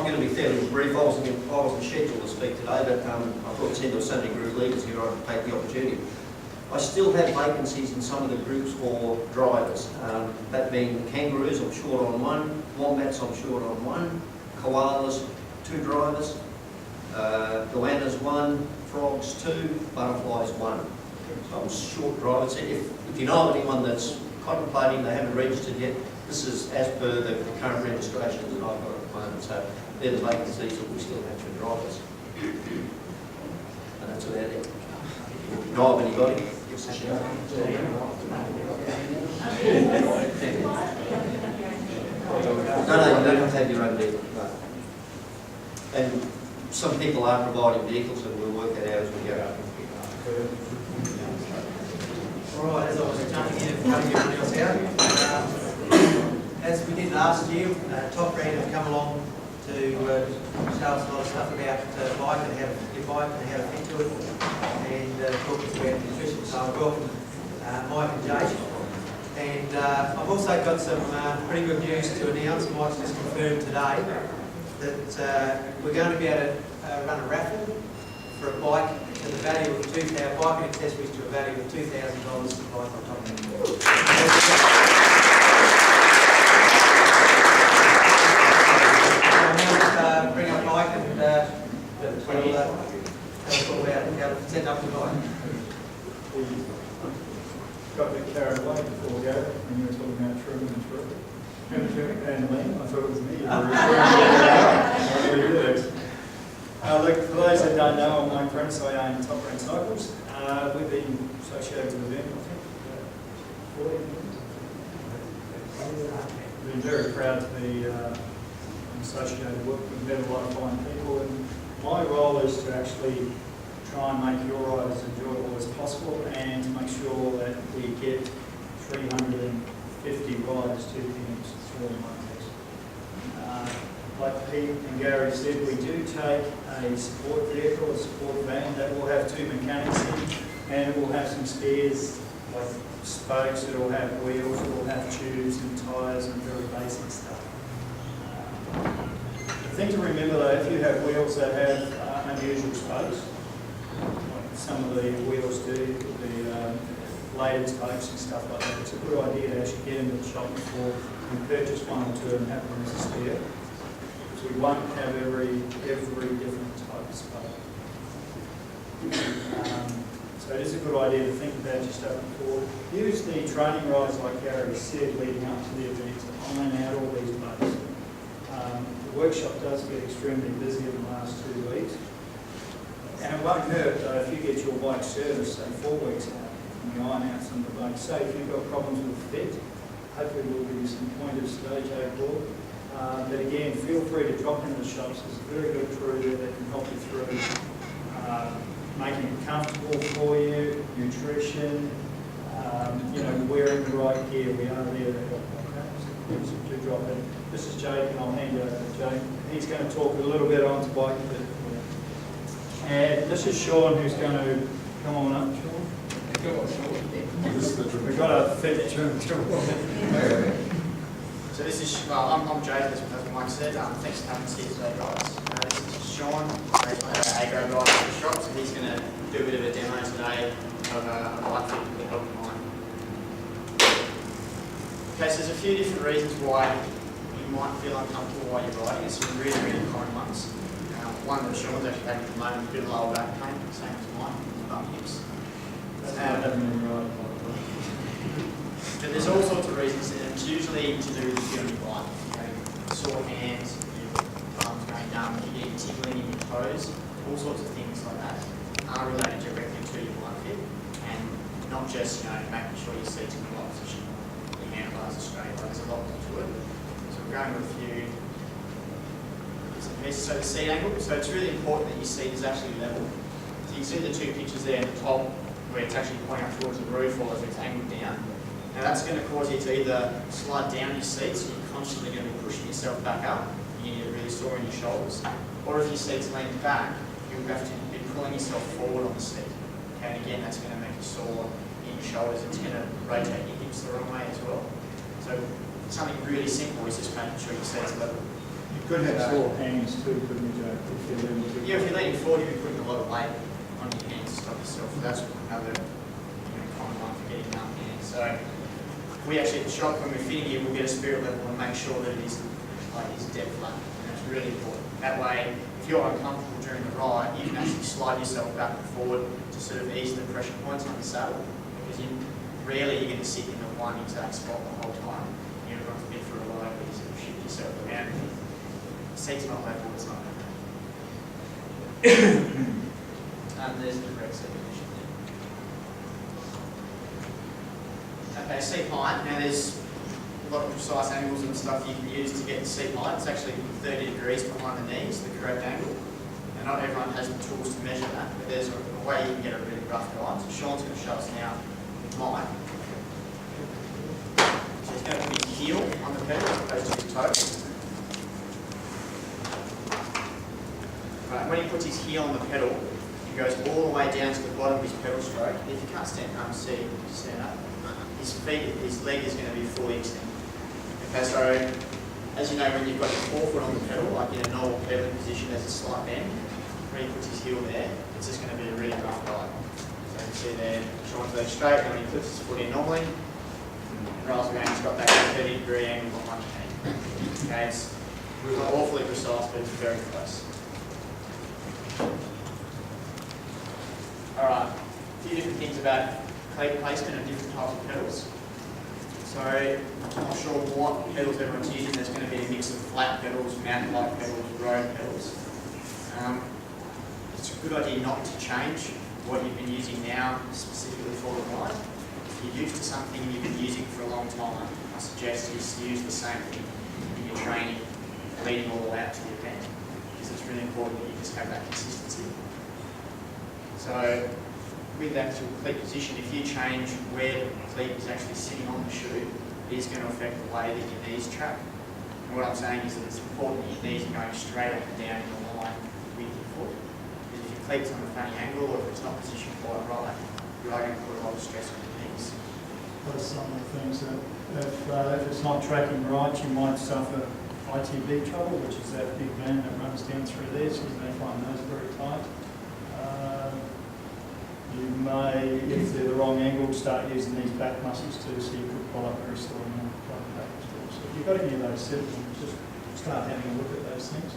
going to be fairly brief. I wasn't scheduled to speak today, but I thought seeing there were so many group leaders here, I'd take the opportunity. I still have vacancies in some of the groups for drivers. That being kangaroos, I'm short on one. Wombats, I'm short on one. Koalas, 2 drivers. Goannas, 1. Frogs, 2. Butterflies, 1. So I'm short drivers. If you know of anyone that's contemplating, they haven't registered yet, this is as per the current registration that I've got at the moment. So they're the vacancies that we still have for drivers. And that's about it. If you know of anybody, give us a shout. No, you don't have to have your own vehicle. No. And some people are providing vehicles, and we'll work that out as we go. All right, as I was jumping in and cutting everyone else out, as we did last year, Top Brand have come along to show us a lot of stuff about bike and how to fit your bike and how to fit to it, and talk to us about nutrition. So I welcome Mike and Jay. And I've also got some pretty good news to announce. Mike's just confirmed today that we're going to be able to run a raffle for a bike to the value of $2,000, bike and accessories to a value of $2,000 to buy on Top Brand. Bring up Mike and tell us all about how to set up the bike. Got a bit carried away before we go, when you were talking about Truman and Truman. And Liam, I thought it was me. Look, for those that don't know, I'm Mike Prentice, I own Top Brand Cycles. We've been associated with them, I think, 14 years. We've been very proud to be associated with. We've met a lot of fine people, and my role is to actually try and make your ride as enjoyable as possible and to make sure that we get 350 riders to Cairns through the month. Like Pete and Gary said, we do take a support vehicle, a support van that will have 2 mechanics in, and it will have some spares like spokes, it will have wheels, it will have tubes and tyres and very basic stuff. The thing to remember though, if you have wheels that have unusual spokes, like some of the wheels do, the bladed spokes and stuff like that, it's a good idea to actually get into the shop before you purchase 1 or 2 and have them as a spare. Because we won't have every different type of spoke. So it is a good idea to think about your stuff before. Use the training rides like Gary said leading up to the event to iron out all these bugs. The workshop does get extremely busy in the last 2 weeks. And it won't hurt though if you get your bike serviced, say 4 weeks out, and you iron out some of the bugs. Say if you've got problems with fit, hopefully we'll give you some pointers today, Jay Paul. But again, feel free to drop into the shops. There's a very good crew there that can help you through making it comfortable for you, nutrition, wearing the right gear. We are there to help. Okay? So do drop in. This is Jake, and I'll hand you over to Jake. He's going to talk a little bit on bike. And this is Sean, who's going to come on up. Sean. We've got a fit Sean. So this is, I'm Jay, as Mike said. Thanks for having us here today, guys. This is Sean, he's one of our agro guys at the shop, so he's going to do a bit of a demo today of a bike fit with the help of mine. Okay, so there's a few different reasons why you might feel uncomfortable while you're riding. There's some really, really common ones. One that Sean's actually had at the moment, a bit of lower back pain, same as mine, bum hips. But there's all sorts of reasons, and it's usually to do with your bike. Sore hands, your arms going numb, you're getting tingling in your toes, all sorts of things like that are related directly to your bike fit, and not just making sure your seat's in the right position, your handlebars are straight. There's a lot more to it. So we're going with a few bits and pieces. So the seat angle. So it's really important that your seat is actually level. So you can see the 2 pictures there at the top, where it's actually pointing up towards the roof, or if it's angled down. Now that's going to cause you to either slide down your seat, so you're constantly going to be pushing yourself back up, and you get really sore in your shoulders. Or if your seat's leaned back, you'll have to be pulling yourself forward on the seat. Okay, and again, that's going to make you sore in your shoulders. It's going to rotate your hips the wrong way as well. So something really simple is just making sure your seat's level. Could have sore hands too, couldn't you, Joe? If you're leaning too Yeah, if you're leaning forward, you'll be putting a lot of weight on your hands to stop yourself. That's another common one for getting numb hands. So we actually at the shop, when we're fitting you, we'll get a spirit level and make sure that it is dead flat. And that's really important. That way, if you're uncomfortable during the ride, you can actually slide yourself back and forward to sort of ease the pressure points on the saddle. Because rarely you're going to sit in the one exact spot the whole time. You're going to be for a ride where you sort of shift yourself around. The seat's not level, it's not level. There's the correct seat position there. Okay, seat height. Now there's a lot of precise angles and stuff you can use to get the seat height. It's actually 30 degrees behind the knees, the correct angle. And not everyone has the tools to measure that, but there's a way you can get a really rough guide. So Sean's going to show us now with mine. So he's going to put his heel on the pedal as opposed to his toe. Right, when he puts his heel on the pedal, he goes all the way down to the bottom of his pedal stroke. If you can't stand up, stand up. His leg is going to be fully extended. Okay, so as you know, when you've got your forefoot on the pedal, like in a normal pedaling position, there's a slight bend. When he puts his heel there, it's just going to be a really rough ride. So you can see there, Sean's leg straight, and when he puts his foot in normally, Rail's again, he's got that 30-degree angle on one hand. Okay, it's awfully precise, but it's very close. Alright, a few different things about cleat placement and different types of pedals. So, I'm not sure what pedals everyone's using. There's going to be a mix of flat pedals, mountain bike pedals, road pedals. It's a good idea not to change what you've been using now specifically for the ride. If you're used to something you've been using for a long time, I suggest you use the same thing in your training, leading all the way out to the event, because it's really important that you just have that consistency. So, with the actual cleat position, if you change where the cleat is actually sitting on the shoe, it is going to affect the way that your knees trap. And what I'm saying is that it's important that your knees are going straight up and down in a line with your foot. Because if your cleat's on a funny angle or if it's not positioned quite right, you are going to put a lot of stress on your knees. That's some of the things that if it's not tracking right, you might suffer ITB trouble, which is that big band that runs down through there, so you may find those very tight. You may, if they're the wrong angle, start using these back muscles too, so you could pull up very slowly and pull back as well. So if you've got any of those symptoms, just start having a look at those things.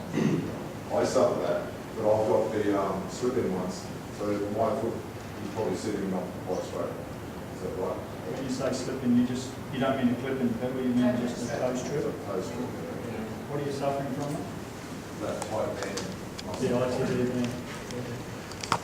I suffer that, but I've got the slip-in ones, so my foot is probably sitting up quite straight. Is that right? When you say slipping, you don't mean a clip in the pedal, you mean just a toe strip. Toe strip. What are you suffering from? That tight band. The ITB band.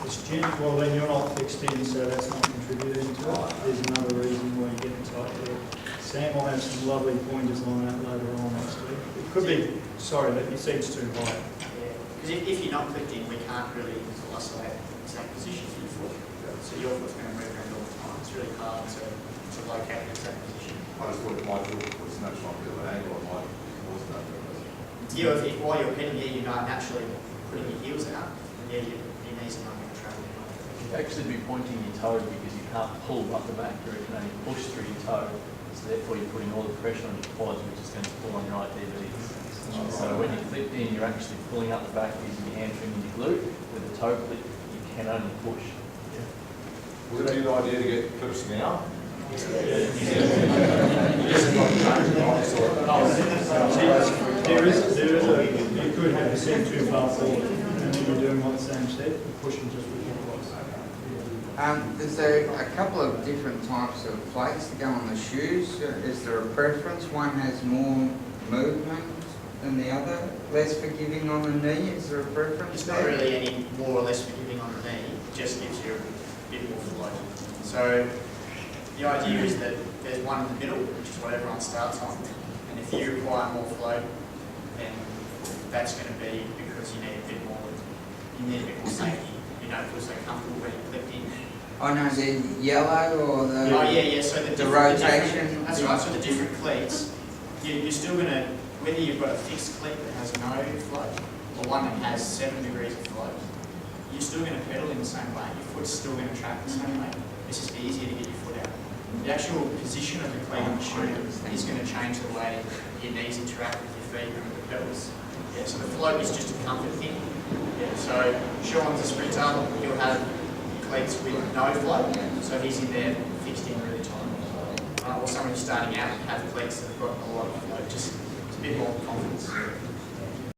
It's well, then you're not fixed in, so that's not contributing to it. There's another reason why you're getting tight there. Sam will have some lovely pointers on that later on next week. It could be, sorry, that your seat's too high. Yeah, because if you're not clipped in, we can't really isolate the exact position for your foot. So your foot's going to move around all the time. It's really hard to locate the exact position. I just thought my foot was naturally on a bit of an angle, I might cause that. Yeah, if while you're heading here, you're not naturally putting your heels out, and yeah, your knees are not going to travel anymore. You'd actually be pointing your toe because you can't pull up the back, you can only push through your toe. So therefore you're putting all the pressure on your quads, which is going to pull on your ITBs. So when you clip in, you're actually pulling up the back using your hamstring and your glute. With a toe clip, you can only push. Would it be an idea to get clips now? You could have the seat too far forward, and then you're doing what Sam said, you're pushing just with your quads. There's a couple of different types of plates to go on the shoes. Is there a preference? One has more movement than the other, less forgiving on the knee. Is there a preference? It's not really any more or less forgiving on the knee, it just gives you a bit more flow. So the idea is that there's one in the middle, which is what everyone starts on, and if you require more flow, then that's going to be because you need a bit more safety. You don't feel so comfortable when you're clipped in. I know the yellow or the Oh yeah, so the rotation. That's right, so the different cleats, you're still going to, whether you've got a fixed cleat that has no flow, or one that has 7 degrees of flow, you're still going to pedal in the same way. Your foot's still going to track the same way. It's just easier to get your foot out. The actual position of the cleat on the shoe is going to change the way your knees interact with your feet and with the pedals. Yeah, so the float is just a comfort thing. Yeah, so Sean's a sprinter, he'll have cleats with no float, so he's in there fixed in really tight. Or someone who's starting out have cleats that have got a lot of float, just it's a bit more confidence.